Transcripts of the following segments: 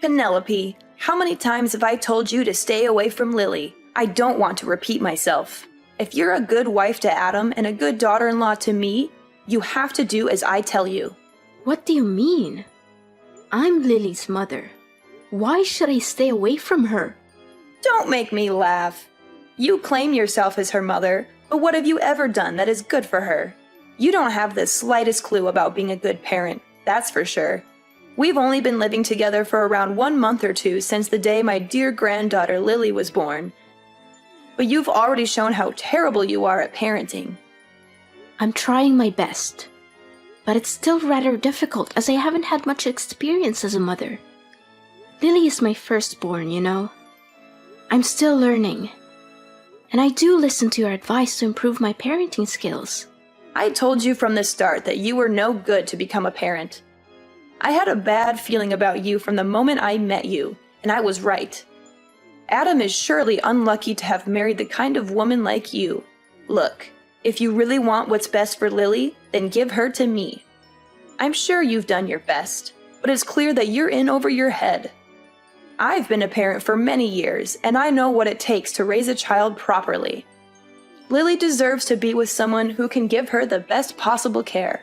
Penelope, how many times have I told you to stay away from Lily? I don't want to repeat myself. If you're a good wife to Adam and a good daughter-in-law to me, you have to do as I tell you. What do you mean? I'm Lily's mother. Why should I stay away from her? Don't make me laugh. You claim yourself as her mother, but what have you ever done that is good for her? You don't have the slightest clue about being a good parent, that's for sure. We've only been living together for around 1 month or 2 since the day my dear granddaughter Lily was born. But you've already shown how terrible you are at parenting. I'm trying my best, but it's still rather difficult as I haven't had much experience as a mother. Lily is my firstborn, you know. I'm still learning, and I do listen to your advice to improve my parenting skills. I told you from the start that you were no good to become a parent. I had a bad feeling about you from the moment I met you, and I was right. Adam is surely unlucky to have married the kind of woman like you. Look, if you really want what's best for Lily, then give her to me. I'm sure you've done your best, but it's clear that you're in over your head. I've been a parent for many years, and I know what it takes to raise a child properly. Lily deserves to be with someone who can give her the best possible care.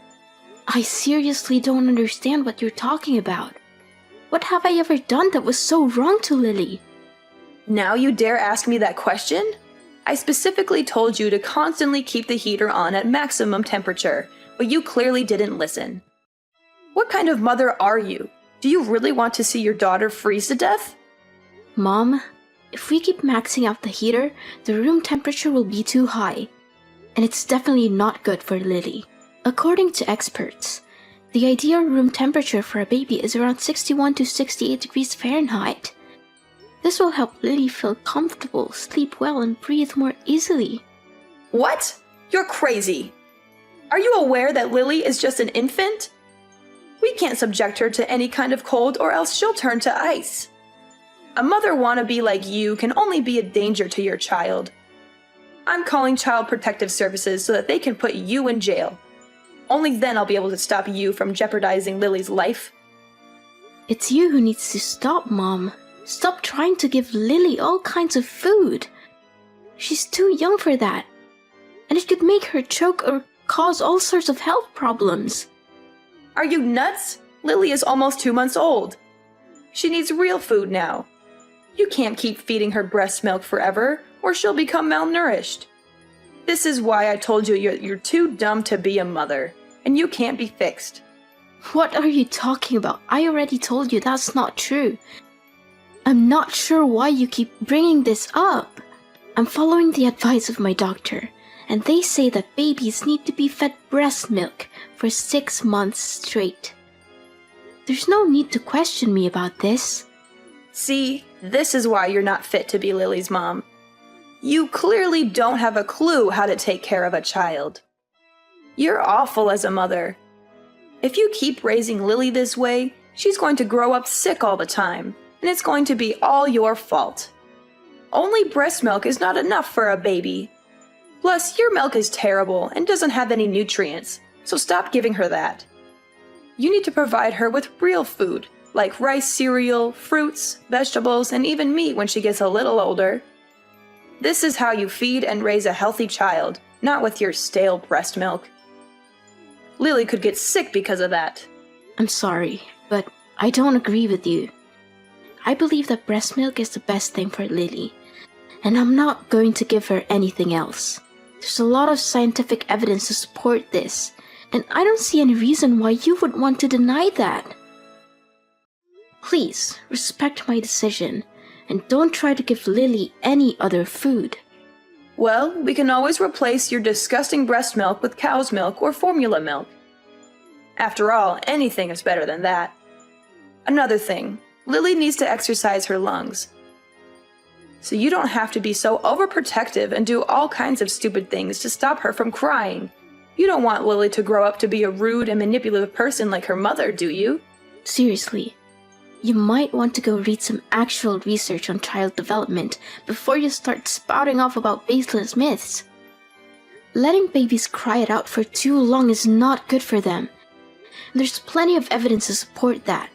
I seriously don't understand what you're talking about. What have I ever done that was so wrong to Lily? Now you dare ask me that question? I specifically told you to constantly keep the heater on at maximum temperature, but you clearly didn't listen. What kind of mother are you? Do you really want to see your daughter freeze to death? Mom, if we keep maxing out the heater, the room temperature will be too high. And it's definitely not good for Lily. According to experts, the ideal room temperature for a baby is around 61 to 68 degrees Fahrenheit. This will help Lily feel comfortable, sleep well, and breathe more easily. What? You're crazy! Are you aware that Lily is just an infant? We can't subject her to any kind of cold or else she'll turn to ice. A mother wannabe like you can only be a danger to your child. I'm calling Child Protective Services so that they can put you in jail. Only then I'll be able to stop you from jeopardizing Lily's life. It's you who needs to stop, Mom. Stop trying to give Lily all kinds of food. She's too young for that. And it could make her choke or cause all sorts of health problems. Are you nuts? Lily is almost 2 months old. She needs real food now. You can't keep feeding her breast milk forever, or she'll become malnourished. This is why I told you you're too dumb to be a mother, and you can't be fixed. What are you talking about? I already told you that's not true. I'm not sure why you keep bringing this up. I'm following the advice of my doctor, and they say that babies need to be fed breast milk for 6 months straight. There's no need to question me about this. See, this is why you're not fit to be Lily's mom. You clearly don't have a clue how to take care of a child. You're awful as a mother. If you keep raising Lily this way, she's going to grow up sick all the time, and it's going to be all your fault. Only breast milk is not enough for a baby. Plus, your milk is terrible and doesn't have any nutrients, so stop giving her that. You need to provide her with real food, like rice cereal, fruits, vegetables, and even meat when she gets a little older. This is how you feed and raise a healthy child, not with your stale breast milk. Lily could get sick because of that. I'm sorry, but I don't agree with you. I believe that breast milk is the best thing for Lily, and I'm not going to give her anything else. There's a lot of scientific evidence to support this, and I don't see any reason why you would want to deny that. Please, respect my decision, and don't try to give Lily any other food. Well, we can always replace your disgusting breast milk with cow's milk or formula milk. After all, anything is better than that. Another thing, Lily needs to exercise her lungs. So you don't have to be so overprotective and do all kinds of stupid things to stop her from crying. You don't want Lily to grow up to be a rude and manipulative person like her mother, do you? Seriously, you might want to go read some actual research on child development before you start spouting off about baseless myths. Letting babies cry it out for too long is not good for them. There's plenty of evidence to support that.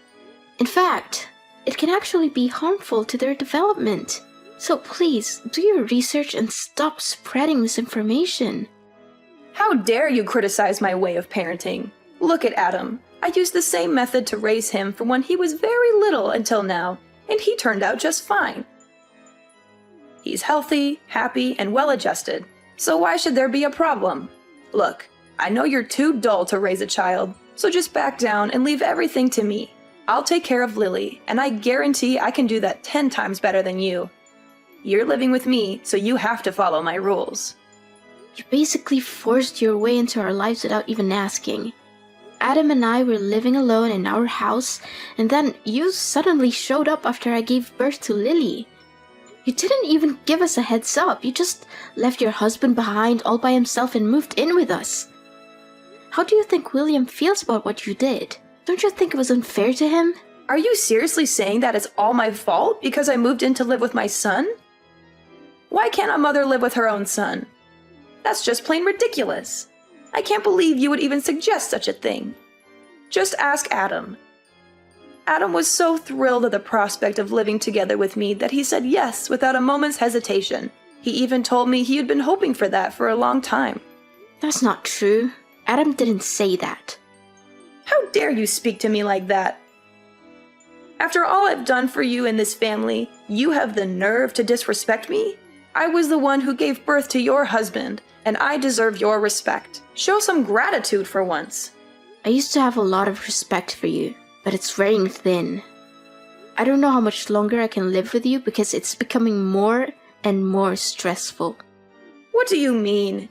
In fact, it can actually be harmful to their development. So please, do your research and stop spreading misinformation. How dare you criticize my way of parenting? Look at Adam. I used the same method to raise him from when he was very little until now, and he turned out just fine. He's healthy, happy, and well-adjusted, so why should there be a problem? Look, I know you're too dull to raise a child, so just back down and leave everything to me. I'll take care of Lily, and I guarantee I can do that 10 times better than you. You're living with me, so you have to follow my rules. You basically forced your way into our lives without even asking. Adam and I were living alone in our house, and then you suddenly showed up after I gave birth to Lily. You didn't even give us a heads up. You just left your husband behind all by himself and moved in with us. How do you think William feels about what you did? Don't you think it was unfair to him? Are you seriously saying that it's all my fault because I moved in to live with my son? Why can't a mother live with her own son? That's just plain ridiculous. I can't believe you would even suggest such a thing. Just ask Adam. Adam was so thrilled at the prospect of living together with me that he said yes without a moment's hesitation. He even told me he had been hoping for that for a long time. That's not true. Adam didn't say that. How dare you speak to me like that? After all I've done for you in this family, you have the nerve to disrespect me? I was the one who gave birth to your husband, and I deserve your respect. Show some gratitude for once. I used to have a lot of respect for you, but it's wearing thin. I don't know how much longer I can live with you because it's becoming more and more stressful. What do you mean?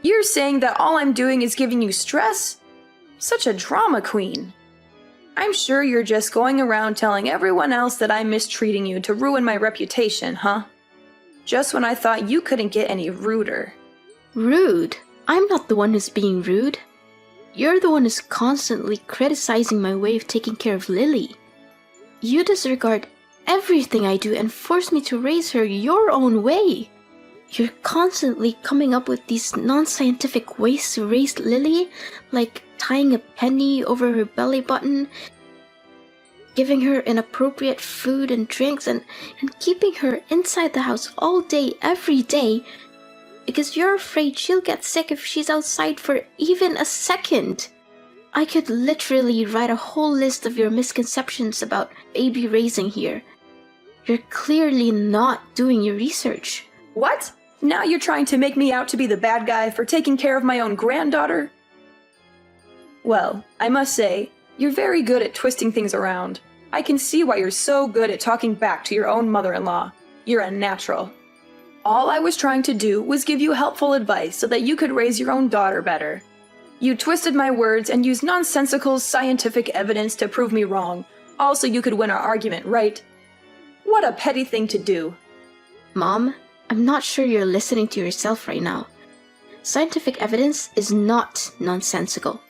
You're saying that all I'm doing is giving you stress? Such a drama queen. I'm sure you're just going around telling everyone else that I'm mistreating you to ruin my reputation, huh? Just when I thought you couldn't get any ruder. Rude? I'm not the one who's being rude. You're the one who's constantly criticizing my way of taking care of Lily. You disregard everything I do and force me to raise her your own way. You're constantly coming up with these non-scientific ways to raise Lily, like tying a penny over her belly button, giving her inappropriate food and drinks, and keeping her inside the house all day, every day, because you're afraid she'll get sick if she's outside for even a second. I could literally write a whole list of your misconceptions about baby raising here. You're clearly not doing your research. What? Now you're trying to make me out to be the bad guy for taking care of my own granddaughter? Well, I must say, you're very good at twisting things around. I can see why you're so good at talking back to your own mother-in-law. You're a natural. All I was trying to do was give you helpful advice so that you could raise your own daughter better. You twisted my words and used nonsensical scientific evidence to prove me wrong, all so you could win our argument, right? What a petty thing to do. Mom, I'm not sure you're listening to yourself right now. Scientific evidence is not nonsensical.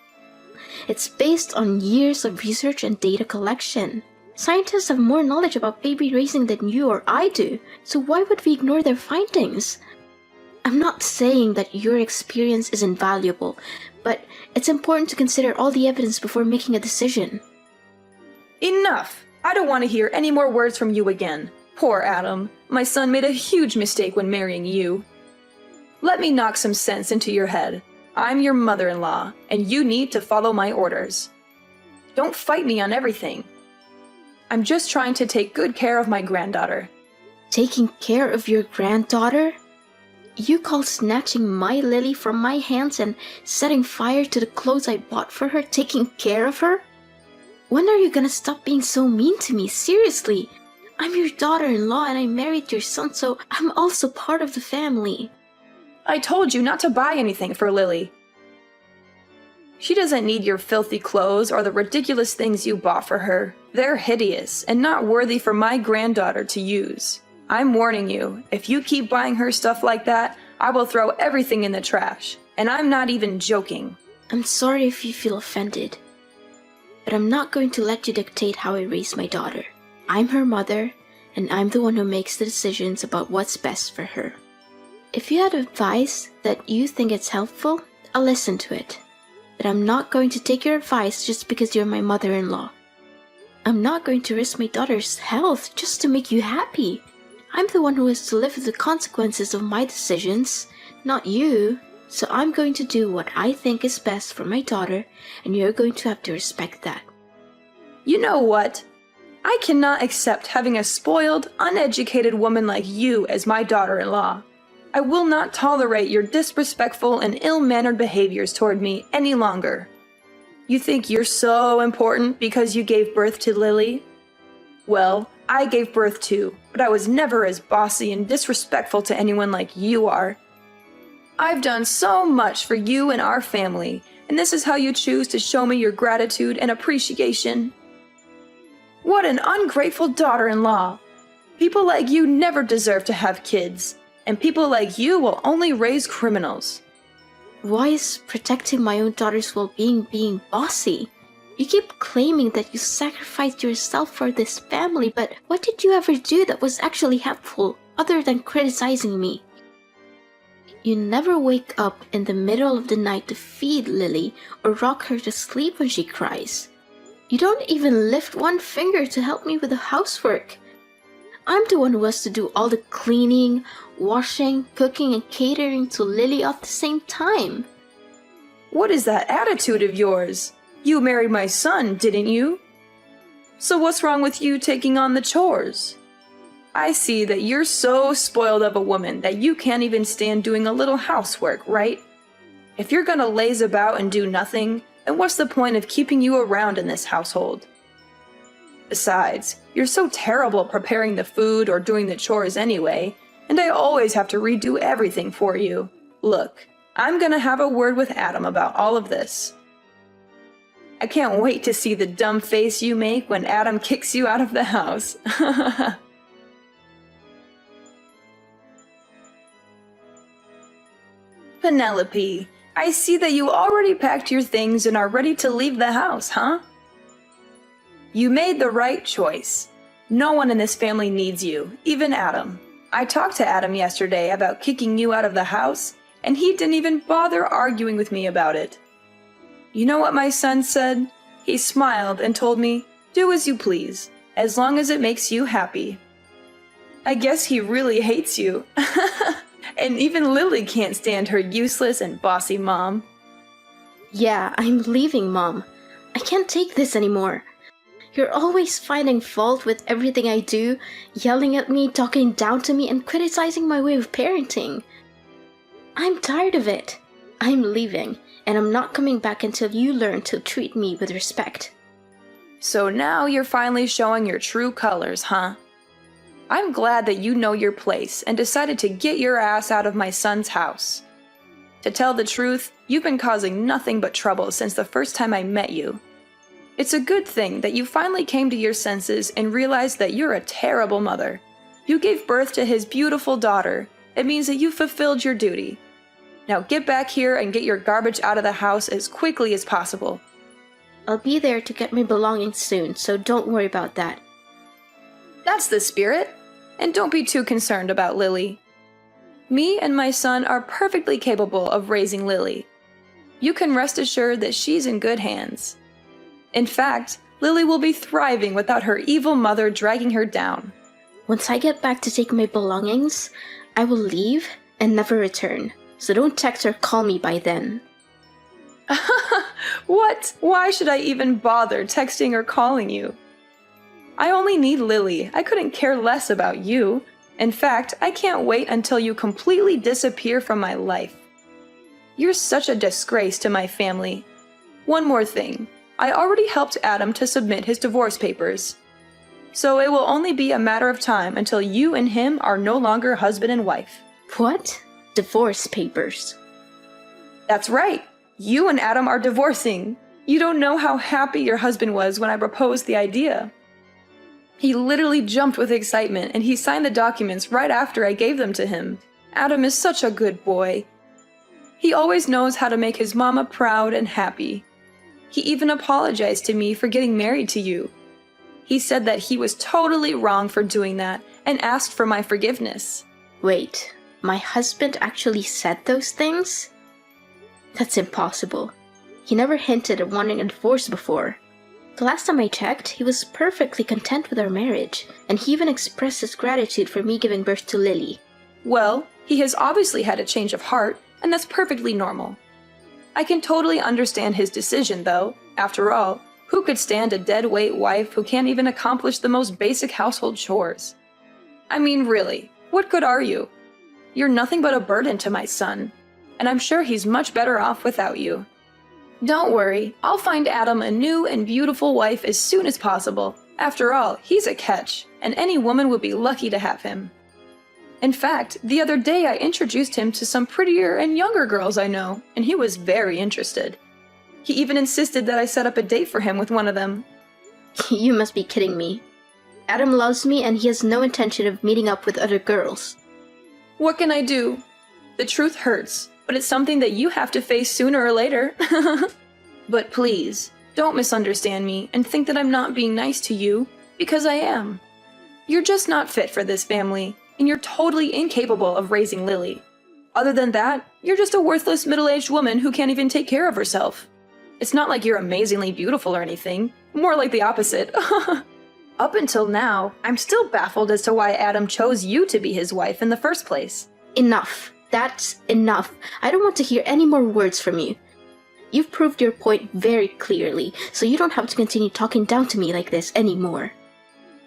It's based on years of research and data collection. Scientists have more knowledge about baby raising than you or I do, so why would we ignore their findings? I'm not saying that your experience is invaluable, but it's important to consider all the evidence before making a decision. Enough! I don't want to hear any more words from you again. Poor Adam. My son made a huge mistake when marrying you. Let me knock some sense into your head. I'm your mother-in-law, and you need to follow my orders. Don't fight me on everything. I'm just trying to take good care of my granddaughter. Taking care of your granddaughter? You call snatching my Lily from my hands and setting fire to the clothes I bought for her taking care of her? When are you gonna stop being so mean to me? Seriously, I'm your daughter-in-law and I married your son, so I'm also part of the family. I told you not to buy anything for Lily. She doesn't need your filthy clothes or the ridiculous things you bought for her. They're hideous and not worthy for my granddaughter to use. I'm warning you, if you keep buying her stuff like that, I will throw everything in the trash. And I'm not even joking. I'm sorry if you feel offended, but I'm not going to let you dictate how I raise my daughter. I'm her mother, and I'm the one who makes the decisions about what's best for her. If you had advice that you think it's helpful, I'll listen to it. But I'm not going to take your advice just because you're my mother-in-law. I'm not going to risk my daughter's health just to make you happy. I'm the one who has to live with the consequences of my decisions, not you. So I'm going to do what I think is best for my daughter, and you're going to have to respect that. You know what? I cannot accept having a spoiled, uneducated woman like you as my daughter-in-law. I will not tolerate your disrespectful and ill-mannered behaviors toward me any longer. You think you're so important because you gave birth to Lily? Well, I gave birth too, but I was never as bossy and disrespectful to anyone like you are. I've done so much for you and our family, and this is how you choose to show me your gratitude and appreciation? What an ungrateful daughter-in-law! People like you never deserve to have kids, and people like you will only raise criminals. Why is protecting my own daughter's well-being being bossy? You keep claiming that you sacrificed yourself for this family, but what did you ever do that was actually helpful, other than criticizing me? You never wake up in the middle of the night to feed Lily or rock her to sleep when she cries. You don't even lift one finger to help me with the housework. I'm the one who has to do all the cleaning, washing, cooking, and catering to Lily at the same time. What is that attitude of yours? You married my son, didn't you? So what's wrong with you taking on the chores? I see that you're so spoiled of a woman that you can't even stand doing a little housework, right? If you're gonna laze about and do nothing, then what's the point of keeping you around in this household? Besides, you're so terrible preparing the food or doing the chores anyway, and I always have to redo everything for you. Look, I'm gonna have a word with Adam about all of this. I can't wait to see the dumb face you make when Adam kicks you out of the house. Penelope, I see that you already packed your things and are ready to leave the house, huh? You made the right choice. No one in this family needs you, even Adam. I talked to Adam yesterday about kicking you out of the house, and he didn't even bother arguing with me about it. You know what my son said? He smiled and told me, "Do as you please, as long as it makes you happy." I guess he really hates you. And even Lily can't stand her useless and bossy mom. Yeah, I'm leaving, Mom. I can't take this anymore. You're always finding fault with everything I do, yelling at me, talking down to me, and criticizing my way of parenting. I'm tired of it. I'm leaving, and I'm not coming back until you learn to treat me with respect. So now you're finally showing your true colors, huh? I'm glad that you know your place and decided to get your ass out of my son's house. To tell the truth, you've been causing nothing but trouble since the first time I met you. It's a good thing that you finally came to your senses and realized that you're a terrible mother. You gave birth to his beautiful daughter. It means that you fulfilled your duty. Now get back here and get your garbage out of the house as quickly as possible. I'll be there to get my belongings soon, so don't worry about that. That's the spirit. And don't be too concerned about Lily. Me and my son are perfectly capable of raising Lily. You can rest assured that she's in good hands. In fact, Lily will be thriving without her evil mother dragging her down. Once I get back to take my belongings, I will leave and never return, so don't text or call me by then. What? Why should I even bother texting or calling you? I only need Lily. I couldn't care less about you. In fact, I can't wait until you completely disappear from my life. You're such a disgrace to my family. One more thing. I already helped Adam to submit his divorce papers. So it will only be a matter of time until you and him are no longer husband and wife. What? Divorce papers? That's right. You and Adam are divorcing. You don't know how happy your husband was when I proposed the idea. He literally jumped with excitement, and he signed the documents right after I gave them to him. Adam is such a good boy. He always knows how to make his mama proud and happy. He even apologized to me for getting married to you. He said that he was totally wrong for doing that and asked for my forgiveness. Wait, my husband actually said those things? That's impossible. He never hinted at wanting a divorce before. The last time I checked, he was perfectly content with our marriage, and he even expressed his gratitude for me giving birth to Lily. Well, he has obviously had a change of heart, and that's perfectly normal. I can totally understand his decision, though. After all, who could stand a dead-weight wife who can't even accomplish the most basic household chores? I mean, really, what good are you? You're nothing but a burden to my son, and I'm sure he's much better off without you. Don't worry, I'll find Adam a new and beautiful wife as soon as possible. After all, he's a catch, and any woman would be lucky to have him. In fact, the other day I introduced him to some prettier and younger girls I know, and he was very interested. He even insisted that I set up a date for him with one of them. You must be kidding me. Adam loves me and he has no intention of meeting up with other girls. What can I do? The truth hurts, but it's something that you have to face sooner or later. But please, don't misunderstand me and think that I'm not being nice to you, because I am. You're just not fit for this family, and you're totally incapable of raising Lily. Other than that, you're just a worthless middle-aged woman who can't even take care of herself. It's not like you're amazingly beautiful or anything, more like the opposite. Up until now, I'm still baffled as to why Adam chose you to be his wife in the first place. Enough. That's enough. I don't want to hear any more words from you. You've proved your point very clearly, so you don't have to continue talking down to me like this anymore.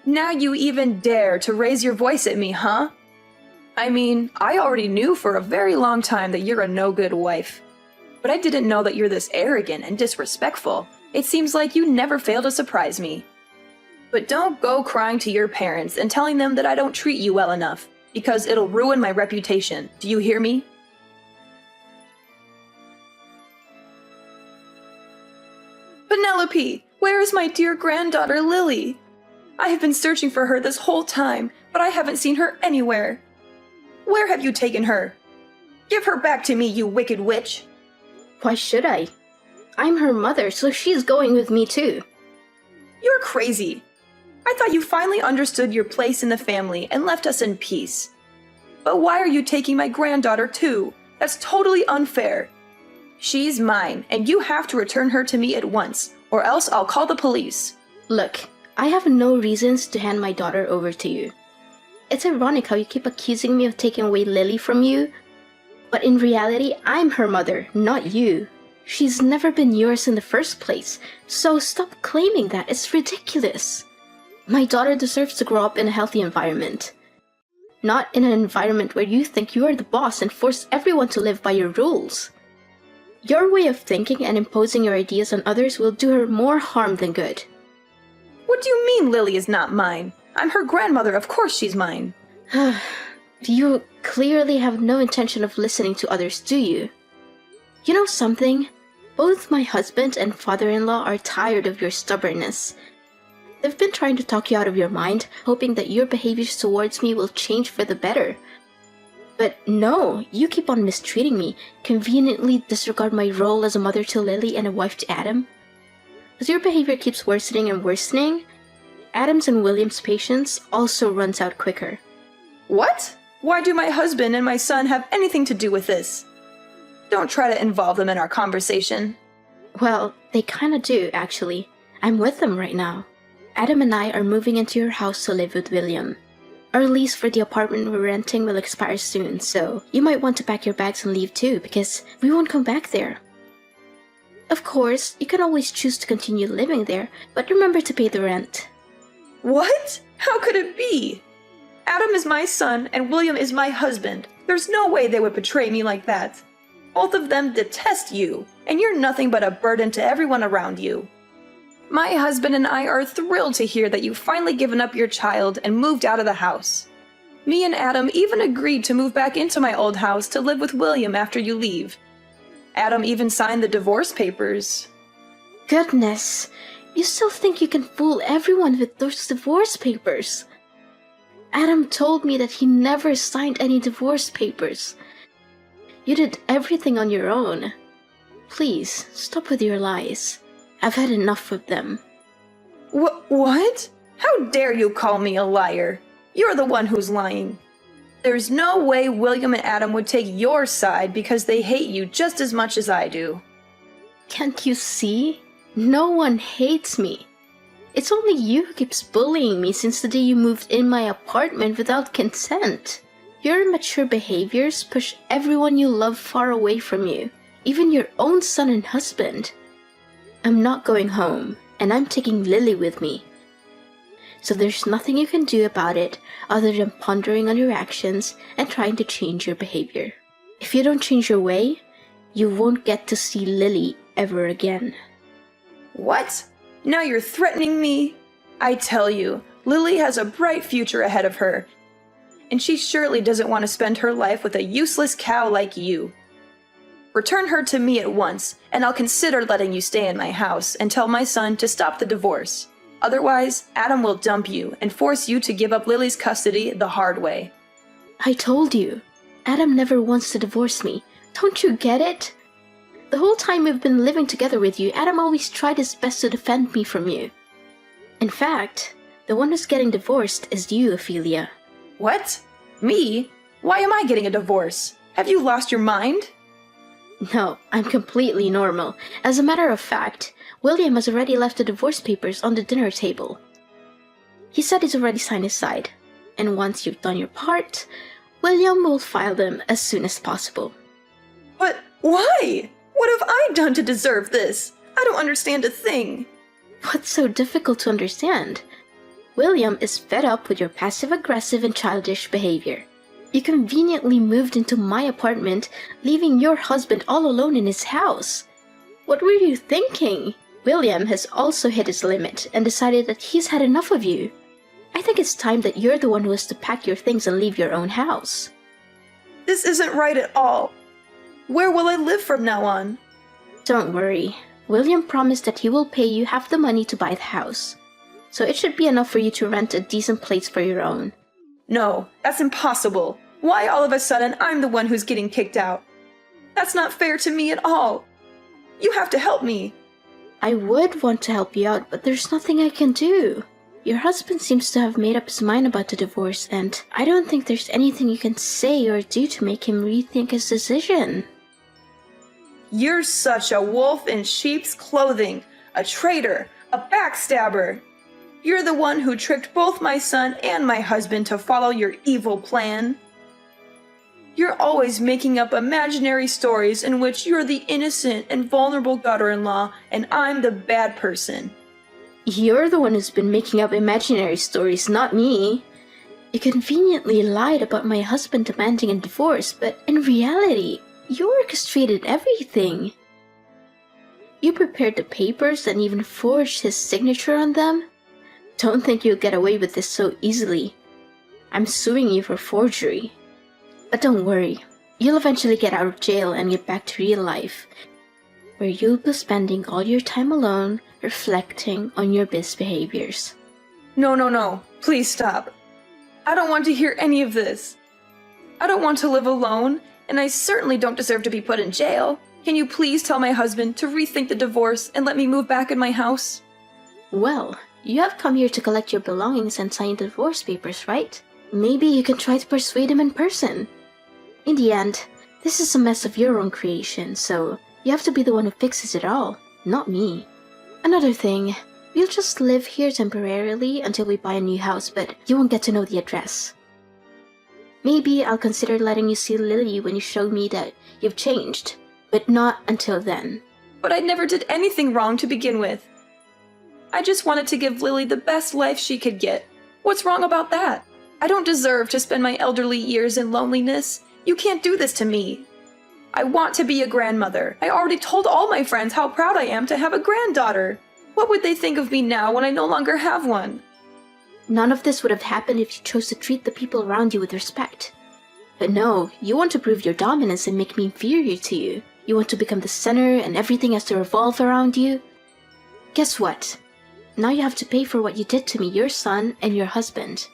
Now you even dare to raise your voice at me, huh? I mean, I already knew for a very long time that you're a no-good wife. But I didn't know that you're this arrogant and disrespectful. It seems like you never fail to surprise me. But don't go crying to your parents and telling them that I don't treat you well enough, because it'll ruin my reputation. Do you hear me? Penelope, where is my dear granddaughter Lily? I have been searching for her this whole time, but I haven't seen her anywhere. Where have you taken her? Give her back to me, you wicked witch! Why should I? I'm her mother, so she's going with me too. You're crazy. I thought you finally understood your place in the family and left us in peace. But why are you taking my granddaughter too? That's totally unfair. She's mine, and you have to return her to me at once, or else I'll call the police. Look, I have no reasons to hand my daughter over to you. It's ironic how you keep accusing me of taking away Lily from you, but in reality, I'm her mother, not you. She's never been yours in the first place, so stop claiming that. It's ridiculous. My daughter deserves to grow up in a healthy environment. Not in an environment where you think you are the boss and force everyone to live by your rules. Your way of thinking and imposing your ideas on others will do her more harm than good. What do you mean Lily is not mine? I'm her grandmother, of course she's mine. You clearly have no intention of listening to others, do you? You know something? Both my husband and father-in-law are tired of your stubbornness. They've been trying to talk you out of your mind, hoping that your behaviors towards me will change for the better. But no, you keep on mistreating me, conveniently disregard my role as a mother to Lily and a wife to Adam. As your behavior keeps worsening and worsening, Adam's and William's patience also runs out quicker. What? Why do my husband and my son have anything to do with this? Don't try to involve them in our conversation. Well, they kinda do, actually. I'm with them right now. Adam and I are moving into your house to live with William. Our lease for the apartment we're renting will expire soon, so you might want to pack your bags and leave too, because we won't come back there. Of course, you can always choose to continue living there, but remember to pay the rent. What? How could it be? Adam is my son and William is my husband. There's no way they would betray me like that. Both of them detest you, and you're nothing but a burden to everyone around you. My husband and I are thrilled to hear that you've finally given up your child and moved out of the house. Me and Adam even agreed to move back into my old house to live with William after you leave. Adam even signed the divorce papers. Goodness, you still think you can fool everyone with those divorce papers? Adam told me that he never signed any divorce papers. You did everything on your own. Please, stop with your lies. I've had enough of them. What? How dare you call me a liar? You're the one who's lying. There's no way William and Adam would take your side because they hate you just as much as I do. Can't you see? No one hates me. It's only you who keeps bullying me since the day you moved in my apartment without consent. Your immature behaviors push everyone you love far away from you, even your own son and husband. I'm not going home, and I'm taking Lily with me. So there's nothing you can do about it other than pondering on your actions and trying to change your behavior. If you don't change your way, you won't get to see Lily ever again. What? Now you're threatening me? I tell you, Lily has a bright future ahead of her. And she surely doesn't want to spend her life with a useless cow like you. Return her to me at once, and I'll consider letting you stay in my house and tell my son to stop the divorce. Otherwise, Adam will dump you and force you to give up Lily's custody the hard way. I told you, Adam never wants to divorce me. Don't you get it? The whole time we've been living together with you, Adam always tried his best to defend me from you. In fact, the one who's getting divorced is you, Ophelia. What? Me? Why am I getting a divorce? Have you lost your mind? No, I'm completely normal. As a matter of fact, William has already left the divorce papers on the dinner table. He said he's already signed his side, and once you've done your part, William will file them as soon as possible. But why? What have I done to deserve this? I don't understand a thing. What's so difficult to understand? William is fed up with your passive-aggressive and childish behavior. You conveniently moved into my apartment, leaving your husband all alone in his house. What were you thinking? William has also hit his limit and decided that he's had enough of you. I think it's time that you're the one who has to pack your things and leave your own house. This isn't right at all. Where will I live from now on? Don't worry. William promised that he will pay you half the money to buy the house. So it should be enough for you to rent a decent place for your own. No, that's impossible. Why all of a sudden I'm the one who's getting kicked out? That's not fair to me at all. You have to help me. I would want to help you out, but there's nothing I can do. Your husband seems to have made up his mind about the divorce, and I don't think there's anything you can say or do to make him rethink his decision. You're such a wolf in sheep's clothing, a traitor, a backstabber. You're the one who tricked both my son and my husband to follow your evil plan. You're always making up imaginary stories in which you're the innocent and vulnerable daughter-in-law and I'm the bad person. You're the one who's been making up imaginary stories, not me. You conveniently lied about my husband demanding a divorce, but in reality, you orchestrated everything. You prepared the papers and even forged his signature on them. Don't think you'll get away with this so easily. I'm suing you for forgery. But don't worry, you'll eventually get out of jail and get back to real life, where you'll be spending all your time alone, reflecting on your misbehaviors. No. Please stop. I don't want to hear any of this. I don't want to live alone, and I certainly don't deserve to be put in jail. Can you please tell my husband to rethink the divorce and let me move back in my house? Well, you have come here to collect your belongings and sign the divorce papers, right? Maybe you can try to persuade him in person. In the end, this is a mess of your own creation, so you have to be the one who fixes it all, not me. Another thing, we'll just live here temporarily until we buy a new house, but you won't get to know the address. Maybe I'll consider letting you see Lily when you show me that you've changed, but not until then. But I never did anything wrong to begin with. I just wanted to give Lily the best life she could get. What's wrong about that? I don't deserve to spend my elderly years in loneliness. You can't do this to me. I want to be a grandmother. I already told all my friends how proud I am to have a granddaughter. What would they think of me now when I no longer have one? None of this would have happened if you chose to treat the people around you with respect. But no, you want to prove your dominance and make me inferior to you. You want to become the center and everything has to revolve around you. Guess what? Now you have to pay for what you did to me, your son, and your husband.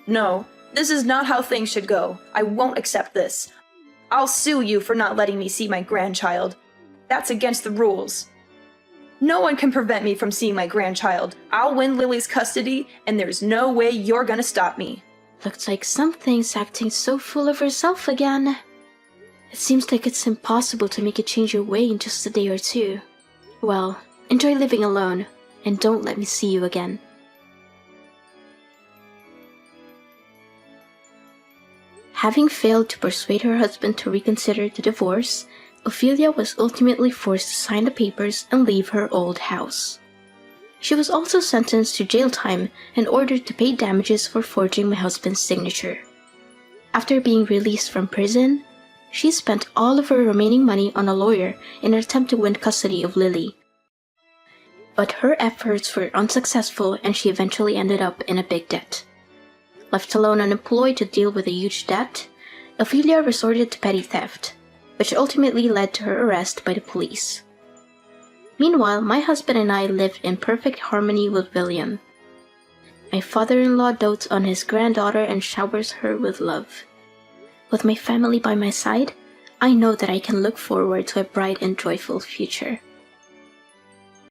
No, this is not how things should go. I won't accept this. I'll sue you for not letting me see my grandchild. That's against the rules. No one can prevent me from seeing my grandchild. I'll win Lily's custody, and there's no way you're gonna stop me. Looks like something's acting so full of herself again. It seems like it's impossible to make you change your way in just a day or two. Well, enjoy living alone, and don't let me see you again. Having failed to persuade her husband to reconsider the divorce, Ophelia was ultimately forced to sign the papers and leave her old house. She was also sentenced to jail time and ordered to pay damages for forging my husband's signature. After being released from prison, she spent all of her remaining money on a lawyer in an attempt to win custody of Lily. But her efforts were unsuccessful and she eventually ended up in a big debt. Left alone unemployed to deal with a huge debt, Ophelia resorted to petty theft, which ultimately led to her arrest by the police. Meanwhile, my husband and I lived in perfect harmony with William. My father-in-law dotes on his granddaughter and showers her with love. With my family by my side, I know that I can look forward to a bright and joyful future.